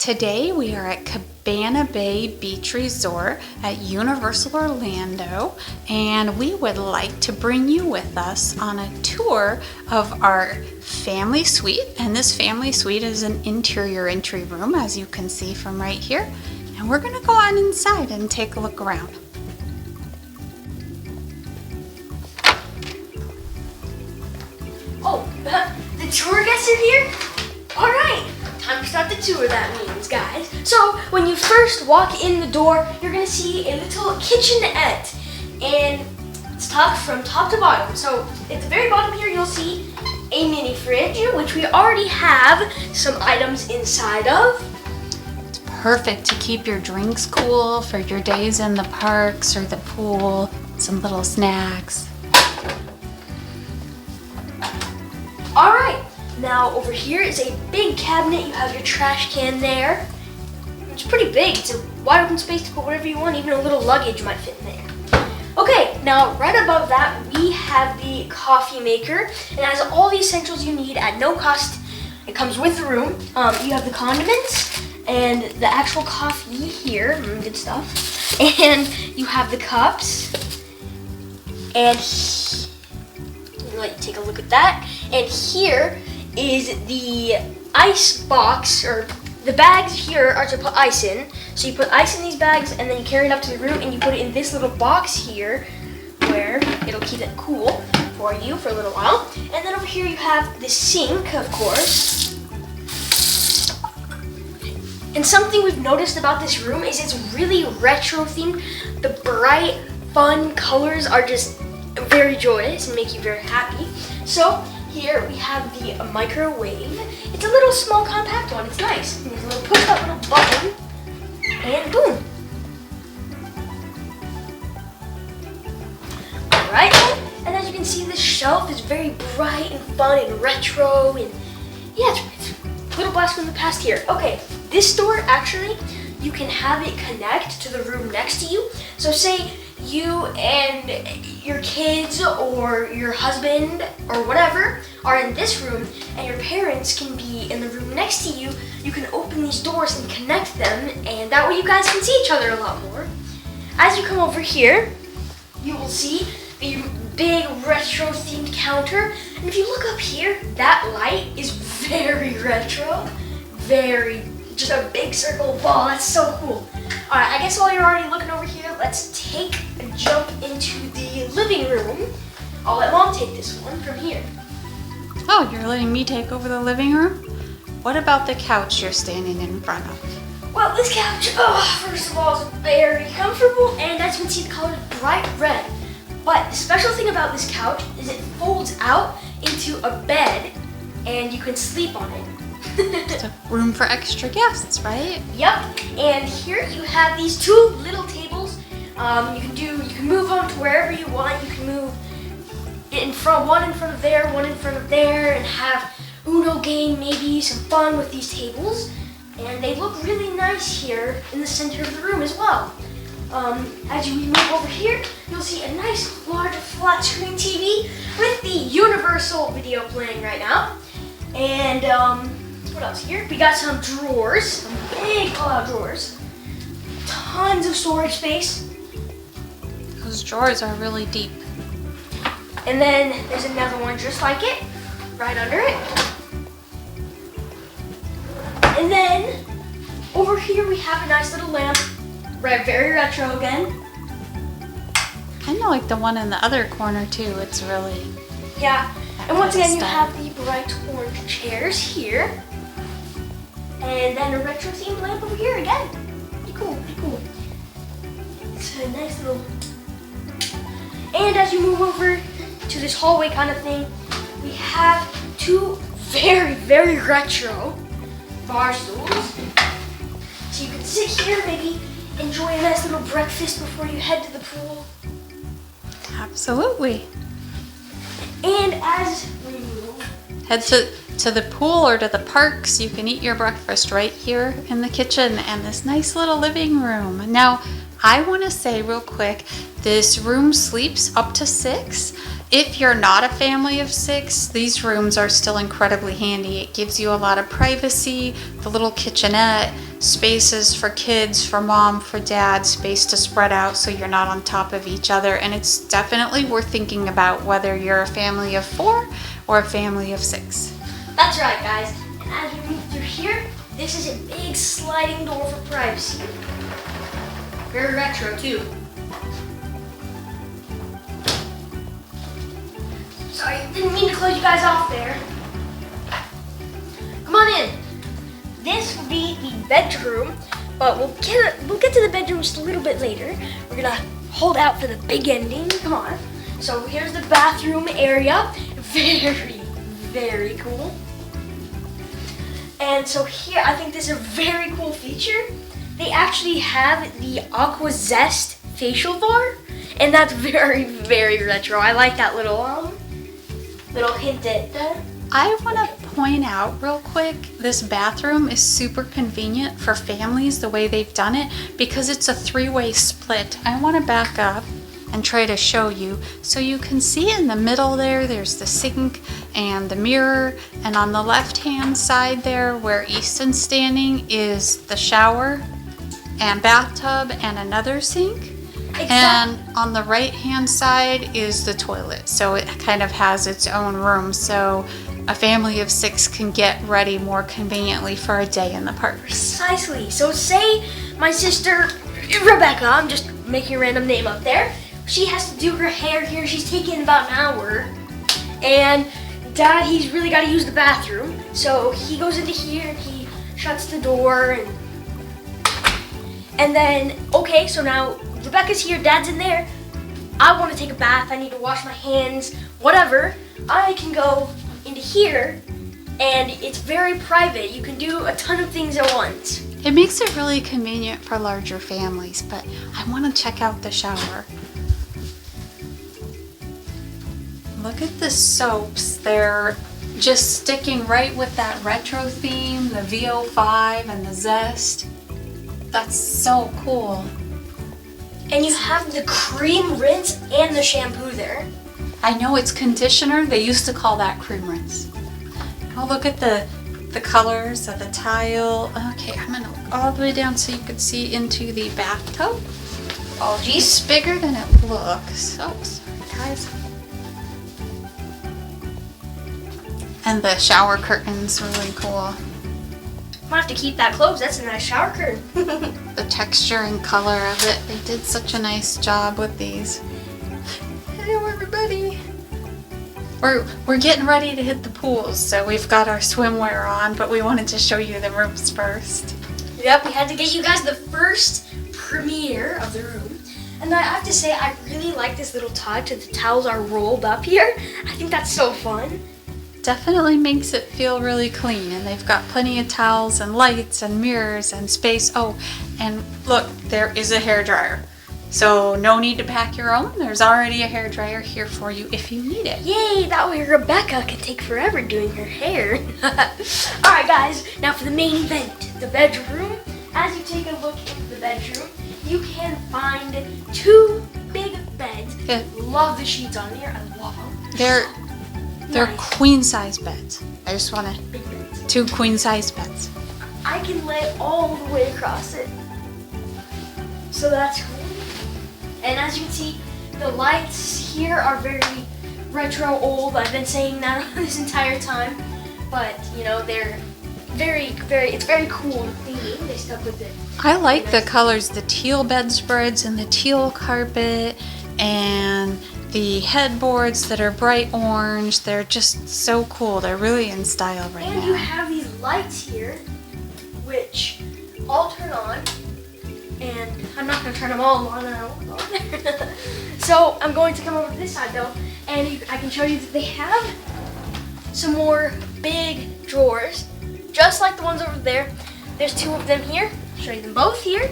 Today we are at Cabana Bay Beach Resort at Universal Orlando, and we would like to bring you with us on a tour of our family suite. And this family suite is an interior entry room, as you can see from right here. And we're going to go on inside and take a look around. Oh, the tour guests are here? All right, time to start the tour, that means, guys. So, when you first walk in the door, you're gonna see a little kitchenette, and it's tucked from top to bottom. So, at the very bottom here, you'll see a mini fridge, which we already have some items inside of. It's perfect to keep your drinks cool for your days in the parks or the pool, some little snacks. All right, now over here is a big cabinet. You have your trash can there. It's pretty big. It's a wide open space to put whatever you want. Even a little luggage might fit in there. Okay, now right above that, we have the coffee maker. It has all the essentials you need at no cost. It comes with the room. You have the condiments and the actual coffee here. Good stuff. And you have the cups. And let you take a look at that. And here is the ice box, or the bags here are to put ice in. So you put ice in these bags and then you carry it up to the room and you put it in this little box here where it'll keep it cool for you for a little while. And then over here you have the sink, of course. And something we've noticed about this room is it's really retro themed. The bright, fun colors are just very joyous and make you very happy. So here we have the microwave. It's a little small compact one. It's nice. There's a little push that little button and boom. Alright, and as you can see, this shelf is very bright and fun and retro, and yeah, it's a little blast from the past here. Okay, this door actually, you can have it connect to the room next to you. So say you and your kids or your husband or whatever are in this room and your parents can be in the room next to you. You can open these doors and connect them, and that way you guys can see each other a lot more. As you come over here, you will see the big retro themed counter, and if you look up here, that light is very retro, very, just a big circle ball. That's so cool. Alright, I guess while you're already looking over here, let's take a jump into the living room. I'll let Mom take this one from here. Oh, you're letting me take over the living room? What about the couch you're standing in front of? Well, this couch, first of all, is very comfortable, and as you can see, the color is bright red. But the special thing about this couch is it folds out into a bed, and you can sleep on it. It's a room for extra guests, right? Yep. And here you have these two little tables. You can move them to wherever you want. You can move one in front of there, one in front of there, and have Uno game, maybe some fun with these tables. And they look really nice here in the center of the room as well. As you move over here, you'll see a nice large flat screen TV with the Universal video playing right now. And what else here? We got some drawers, some big pull-out drawers. Tons of storage space. Those drawers are really deep. And then there's another one just like it, right under it. And then over here we have a nice little lamp, very retro again. I know, like the one in the other corner too. It's really, yeah. And once again, you style. have the bright orange chairs here. And then a retro themed lamp over here again. Pretty cool, pretty cool. It's a nice little. And as you move over to this hallway kind of thing, we have two very, very retro bar stools. So you can sit here, maybe enjoy a nice little breakfast before you head to the pool. Absolutely. And as we move, Head to the pool or to the parks. You can eat your breakfast right here in the kitchen and this nice little living room. Now, I want to say real quick, this room sleeps up to 6, If you're not a family of 6, these rooms are still incredibly handy. It gives you a lot of privacy, the little kitchenette, spaces for kids, for mom, for dad, space to spread out so you're not on top of each other. And it's definitely worth thinking about whether you're a family of 4 or a family of 6. That's right, guys. And as we move through here, this is a big sliding door for privacy. Very retro, too. Sorry, didn't mean to close you guys off there. Come on in. This will be the bedroom, but we'll get to the bedroom just a little bit later. We're gonna hold out for the big ending. Come on. So here's the bathroom area. Very, very cool. And so here, I think this is a very cool feature. They actually have the Aqua Zest facial bar, and that's very, very retro. I like that little hint at that. I want to point out real quick, this bathroom is super convenient for families the way they've done it because it's a 3-way split. I want to back up and try to show you. So you can see in the middle there's the sink and the mirror, and on the left hand side there where Easton's standing is the shower and bathtub and another sink. Exactly. And on the right hand side is the toilet, so it kind of has its own room, so a family of 6 can get ready more conveniently for a day in the park. Precisely. So say my sister Rebecca, I'm just making a random name up there, she has to do her hair here. She's taking about an hour, and Dad, he's really got to use the bathroom, so he goes into here and he shuts the door, and then okay, so now Rebecca's here, Dad's in there. I want to take a bath, I need to wash my hands, whatever. I can go into here, and it's very private. You can do a ton of things at once. It makes it really convenient for larger families, but I want to check out the shower. Look at the soaps. They're just sticking right with that retro theme, the VO5 and the Zest. That's so cool. And you have the cream rinse and the shampoo there. I know it's conditioner. They used to call that cream rinse. Oh, look at the colors of the tile. Okay, I'm gonna look all the way down so you can see into the bathtub. Oh, geez, it's bigger than it looks. Oh, sorry, guys. And the shower curtain's really cool. Might have to keep that closed. That's a nice shower curtain. The texture and color of it. They did such a nice job with these. Hello, everybody. We're getting ready to hit the pools, so we've got our swimwear on, but we wanted to show you the rooms first. Yep, we had to get you guys the first premiere of the room. And I have to say, I really like this little touch that the towels are rolled up here. I think that's so fun. Definitely makes it feel really clean, and they've got plenty of towels and lights and mirrors and space. Oh, and look, there is a hairdryer. So no need to pack your own. There's already a hairdryer here for you if you need it. Yay, that way Rebecca can take forever doing her hair. Alright guys, now for the main event, the bedroom. As you take a look into the bedroom, you can find 2 big beds. Yeah. Love the sheets on here, I love them. They're Nice. queen size beds. I just want to Big beds. 2 queen size beds. I can lay all the way across it. So that's cool. And as you can see, the lights here are very retro old. I've been saying that this entire time. But, you know, they're it's very cool theme. They stuck with it. I like the colors, the teal bedspreads and the teal carpet and the headboards that are bright orange. They're just so cool. They're really in style right And you now. have these lights here, which all turn on. And I'm not going to turn them all on. I don't want to go there. So I'm going to come over to this side though, and I can show you that they have some more big drawers, just like the ones over there. There's 2 of them here. I'll show you them both here.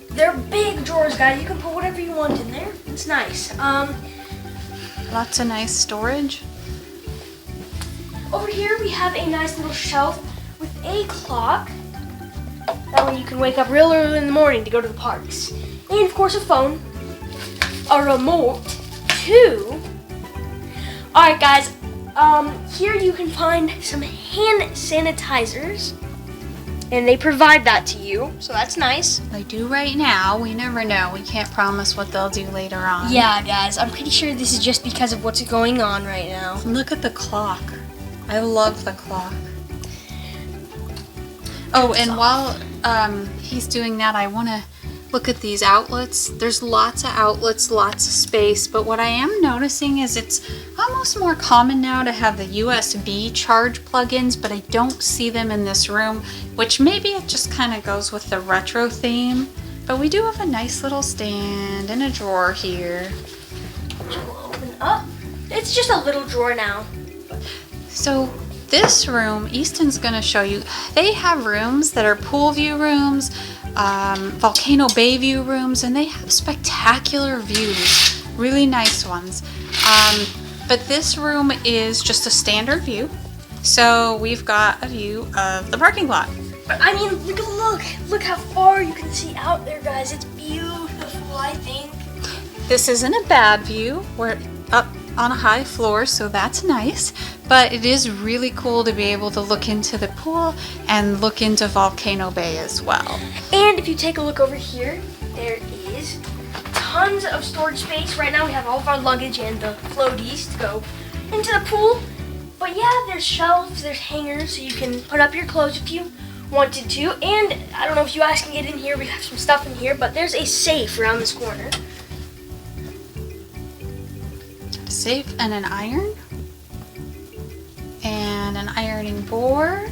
They're big drawers, guys. You can put whatever you want in there. It's nice. Lots of nice storage. Over here we have a nice little shelf with a clock. That way you can wake up real early in the morning to go to the parks. And of course a phone, a remote, 2. Alright guys, here you can find some hand sanitizers. And they provide that to you, so that's nice. They do right now. We never know. We can't promise what they'll do later on. Yeah, guys, I'm pretty sure this is just because of what's going on right now. Look at the clock. I love the clock. Oh, and while he's doing that, I want to look at these outlets. There's lots of outlets, lots of space, but what I am noticing is it's almost more common now to have the USB charge plugins, but I don't see them in this room, which maybe it just kind of goes with the retro theme. But we do have a nice little stand and a drawer here. We'll open up. It's just a little drawer now. So this room, Easton's gonna show you, they have rooms that are pool view rooms, volcano bay view rooms, and they have spectacular views, really nice ones. But this room is just a standard view. So we've got a view of the parking lot. But I mean, look how far you can see out there, guys. It's beautiful, I think. This isn't a bad view. We're up on a high floor, so that's nice. But it is really cool to be able to look into the pool and look into Volcano Bay as well. And if you take a look over here, there is tons of storage space. Right now we have all of our luggage and the floaties to go into the pool. But yeah, there's shelves, there's hangers, so you can put up your clothes if you wanted to. And I don't know if you guys can get in here, we have some stuff in here, but there's a safe around this corner. A safe and an iron. And an ironing board.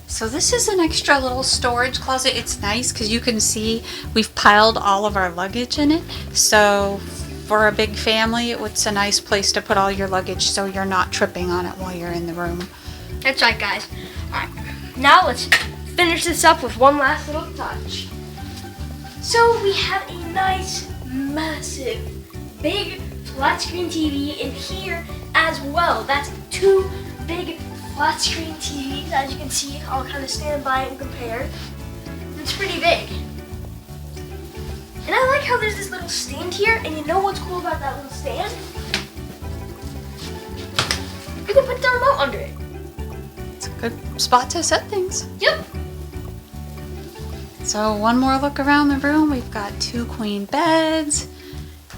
So this is an extra little storage closet. It's nice because you can see we've piled all of our luggage in it. So for a big family, it's a nice place to put all your luggage so you're not tripping on it while you're in the room. That's right, guys. All right, now let's finish this up with one last little touch. So we have a nice, massive, big flat screen TV in here as well. That's 2 big flat screen TVs, as you can see. I'll kind of stand by and compare. It's pretty big. And I like how there's this little stand here, and you know what's cool about that little stand? You can put the remote under it. It's a good spot to set things. Yep. So one more look around the room. We've got 2 queen beds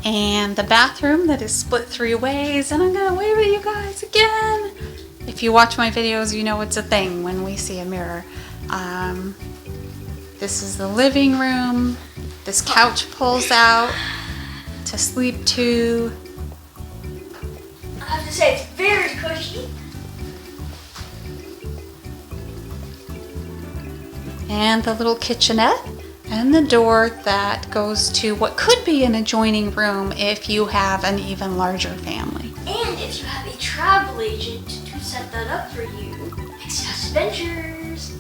and the bathroom that is split 3 ways. And I'm gonna wave at you guys again. If you watch my videos, you know it's a thing when we see a mirror. This is the living room. This couch pulls out to sleep to. I have to say, it's very cushy. And the little kitchenette and the door that goes to what could be an adjoining room if you have an even larger family. And if you have a travel agent to set that up for you, Pixie Adventures.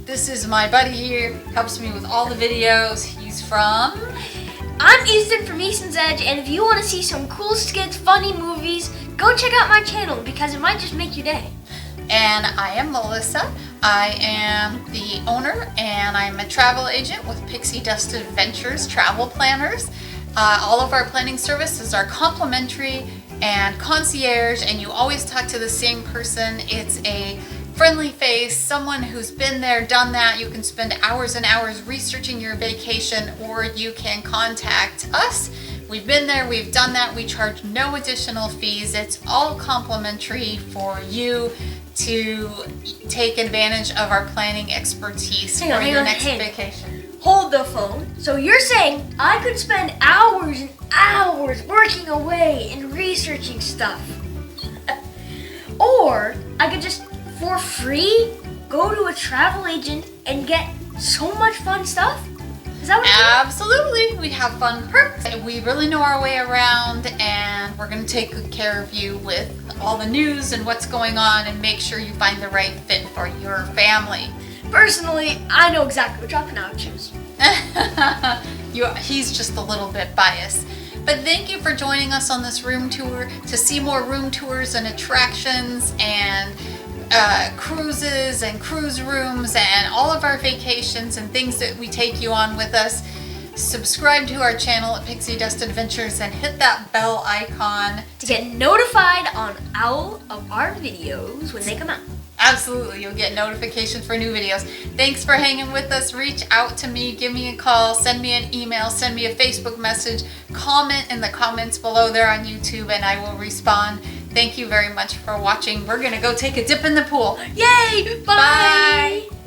This is my buddy here, helps me with all the videos. He's from... I'm Easton from Easton's Edge, and if you want to see some cool skits, funny movies, go check out my channel because it might just make your day. And I am Melissa. I am the owner and I'm a travel agent with Pixie Dust Adventures Travel Planners. All of our planning services are complimentary and concierge, and you always talk to the same person. It's a friendly face, someone who's been there, done that. You can spend hours and hours researching your vacation, or you can contact us. We've been there, we've done that. We charge no additional fees. It's all complimentary for you to take advantage of our planning expertise for your next vacation. Hold the phone. So you're saying I could spend hours and hours working away and researching stuff, or I could just for free go to a travel agent and get so much fun stuff? Is that what Absolutely. We have fun perks. We really know our way around, and we're going to take good care of you with all the news and what's going on and make sure you find the right fit for your family. Personally, I know exactly which option I would choose. He's just a little bit biased. But thank you for joining us on this room tour. To see more room tours and attractions and cruises and cruise rooms and all of our vacations and things that we take you on with us, Subscribe to our channel at Pixie Dust Adventures and hit that bell icon to get notified on all of our videos when they come out. Absolutely, you'll get notifications for new videos. Thanks for hanging with us. Reach out to me, give me a call, send me an email, send me a Facebook message, comment in the comments below there on YouTube, and I will respond. Thank you very much for watching. We're gonna go take a dip in the pool. Yay! Bye! Bye.